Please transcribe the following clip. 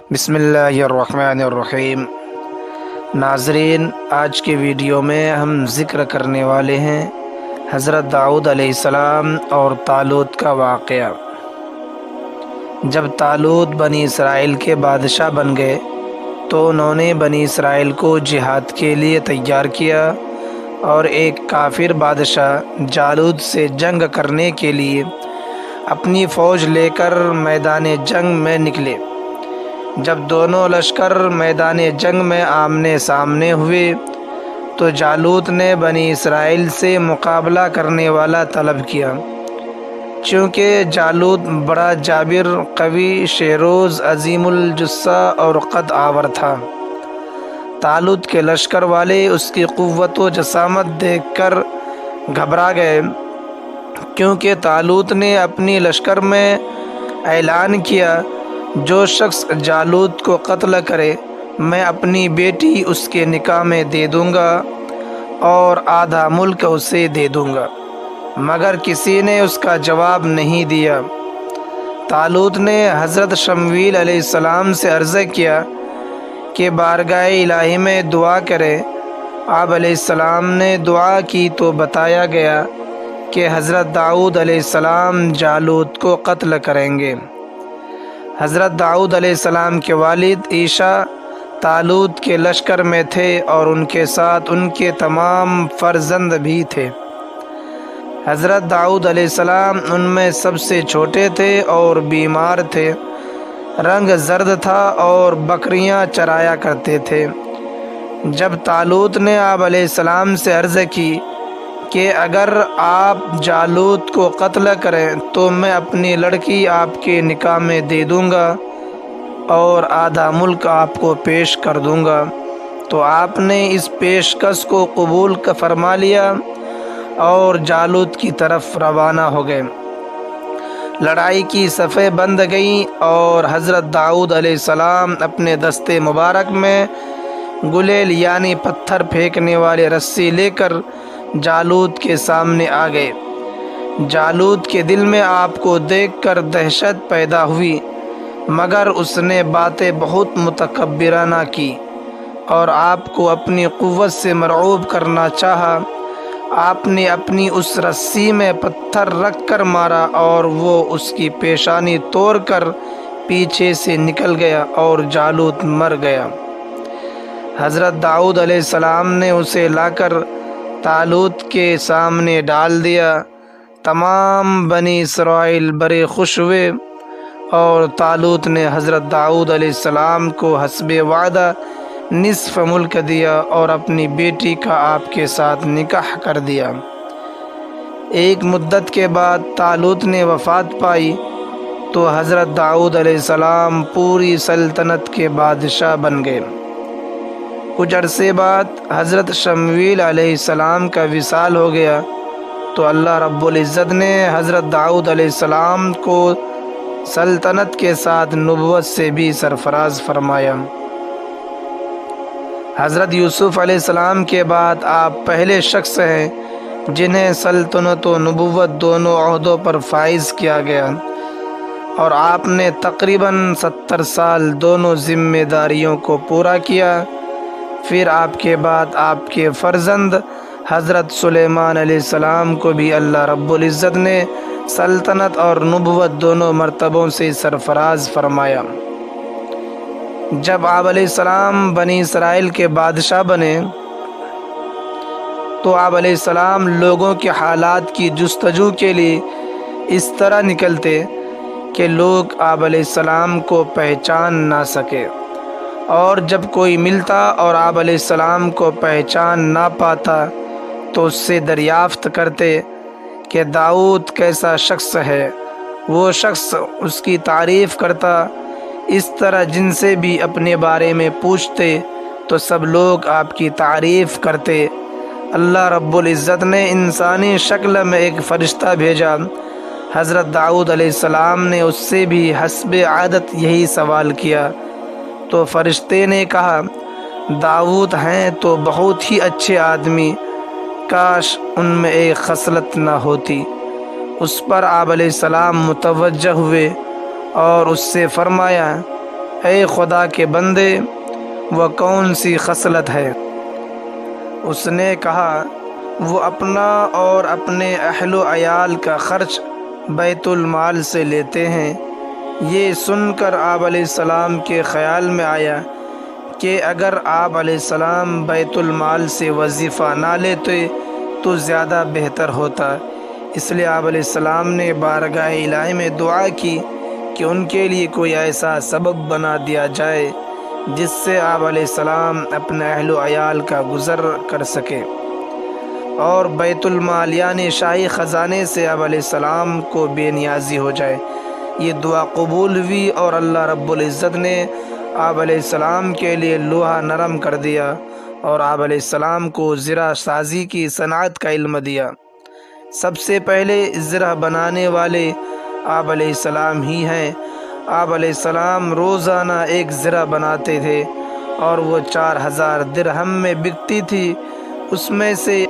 بسم اللہ الرحمن الرحیم۔ ناظرین، آج کے ویڈیو میں ہم ذکر کرنے والے ہیں حضرت داؤد علیہ السلام اور طالوت کا واقعہ۔ جب طالوت بنی اسرائیل کے بادشاہ بن گئے تو انہوں نے بنی اسرائیل کو جہاد کے لیے تیار کیا اور ایک کافر بادشاہ جالوت سے جنگ کرنے کے لیے اپنی فوج لے کر میدان جنگ میں نکلے۔ جب دونوں لشکر میدان جنگ میں آمنے سامنے ہوئے تو جالوت نے بنی اسرائیل سے مقابلہ کرنے والا طلب کیا، چونکہ جالوت بڑا جابر، قوی، شیروز، عظیم الجثہ اور قد آور تھا۔ طالوت کے لشکر والے اس کی قوت و جسامت دیکھ کر گھبرا گئے، کیونکہ طالوت نے اپنی لشکر میں اعلان کیا، جو شخص جالوت کو قتل کرے میں اپنی بیٹی اس کے نکاح میں دے دوں گا اور آدھا ملک اسے دے دوں گا، مگر کسی نے اس کا جواب نہیں دیا۔ طالوت نے حضرت شمویل علیہ السلام سے عرض کیا کہ بارگاہ الہی میں دعا کرے۔ آپ علیہ السلام نے دعا کی تو بتایا گیا کہ حضرت داؤد علیہ السلام جالوت کو قتل کریں گے۔ حضرت داؤد علیہ السلام کے والد عیسیٰ طالوت کے لشکر میں تھے اور ان کے ساتھ ان کے تمام فرزند بھی تھے۔ حضرت داؤد علیہ السلام ان میں سب سے چھوٹے تھے اور بیمار تھے، رنگ زرد تھا اور بکریاں چرایا کرتے تھے۔ جب طالوت نے آپ علیہ السلام سے عرض کی کہ اگر آپ جالوت کو قتل کریں تو میں اپنی لڑکی آپ کے نکاح میں دے دوں گا اور آدھا ملک آپ کو پیش کر دوں گا، تو آپ نے اس پیشکش کو قبول فرما لیا اور جالوت کی طرف روانہ ہو گئے۔ لڑائی کی صفیں بند گئیں اور حضرت داؤد علیہ السلام اپنے دستے مبارک میں گلیل یعنی پتھر پھینکنے والے رسی لے کر جالوت کے سامنے آ گئے۔ جالوت کے دل میں آپ کو دیکھ کر دہشت پیدا ہوئی، مگر اس نے باتیں بہت متکبرانہ کی اور آپ کو اپنی قوت سے مرعوب کرنا چاہا۔ آپ نے اپنی اس رسی میں پتھر رکھ کر مارا اور وہ اس کی پیشانی توڑ کر پیچھے سے نکل گیا اور جالوت مر گیا۔ حضرت داؤد علیہ السلام نے اسے لا کر طالوت کے سامنے ڈال دیا۔ تمام بنی اسرائیل بڑے خوش ہوئے اور طالوت نے حضرت داؤد علیہ السلام کو حسب وعدہ نصف ملک دیا اور اپنی بیٹی کا آپ کے ساتھ نکاح کر دیا۔ ایک مدت کے بعد طالوت نے وفات پائی تو حضرت داؤد علیہ السلام پوری سلطنت کے بادشاہ بن گئے۔ کچھ عرصے بعد حضرت شمویل علیہ السلام کا وصال ہو گیا تو اللہ رب العزت نے حضرت داؤد علیہ السلام کو سلطنت کے ساتھ نبوت سے بھی سرفراز فرمایا۔ حضرت یوسف علیہ السلام کے بعد آپ پہلے شخص ہیں جنہیں سلطنت و نبوت دونوں عہدوں پر فائز کیا گیا، اور آپ نے تقریباً 70 سال دونوں ذمہ داریوں کو پورا کیا۔ پھر آپ کے بعد آپ کے فرزند حضرت سلیمان علیہ السلام کو بھی اللہ رب العزت نے سلطنت اور نبوت دونوں مرتبوں سے سرفراز فرمایا۔ جب آپ علیہ السلام بنی اسرائیل کے بادشاہ بنے تو آپ علیہ السلام لوگوں کے حالات کی جستجو کے لیے اس طرح نکلتے کہ لوگ آپ علیہ السلام کو پہچان نہ سکے، اور جب کوئی ملتا اور آپ علیہ السلام کو پہچان نہ پاتا تو اس سے دریافت کرتے کہ داؤد کیسا شخص ہے۔ وہ شخص اس کی تعریف کرتا۔ اس طرح جن سے بھی اپنے بارے میں پوچھتے تو سب لوگ آپ کی تعریف کرتے۔ اللہ رب العزت نے انسانی شکل میں ایک فرشتہ بھیجا۔ حضرت داؤد علیہ السلام نے اس سے بھی حسب عادت یہی سوال کیا تو فرشتے نے کہا، داؤد ہیں تو بہت ہی اچھے آدمی، کاش ان میں ایک خصلت نہ ہوتی۔ اس پر آپ علیہ السلام متوجہ ہوئے اور اس سے فرمایا، اے خدا کے بندے وہ کون سی خصلت ہے؟ اس نے کہا وہ اپنا اور اپنے اہل و عیال کا خرچ بیت المال سے لیتے ہیں۔ یہ سن کر آپ علیہ السلام کے خیال میں آیا کہ اگر آپ علیہ السلام بیت المال سے وظیفہ نہ لیتے تو زیادہ بہتر ہوتا۔ اس لیے آپ علیہ السلام نے بارگاہ الہی میں دعا کی کہ ان کے لیے کوئی ایسا سبب بنا دیا جائے جس سے آپ علیہ السلام اپنے اہل و عیال کا گزر کر سکے، اور بیت المال یعنی شاہی خزانے سے آپ علیہ السلام کو بے نیازی ہو جائے۔ یہ دعا قبول ہوئی اور اللہ رب العزت نے آپ علیہ السلام کے لیے لوہا نرم کر دیا اور آپ علیہ السلام کو زرہ سازی کی صنعت کا علم دیا۔ سب سے پہلے زرہ بنانے والے آپ علیہ السلام ہی ہیں۔ آپ علیہ السلام روزانہ ایک زرہ بناتے تھے اور وہ 4000 درہم میں بکتی تھی۔ اس میں سے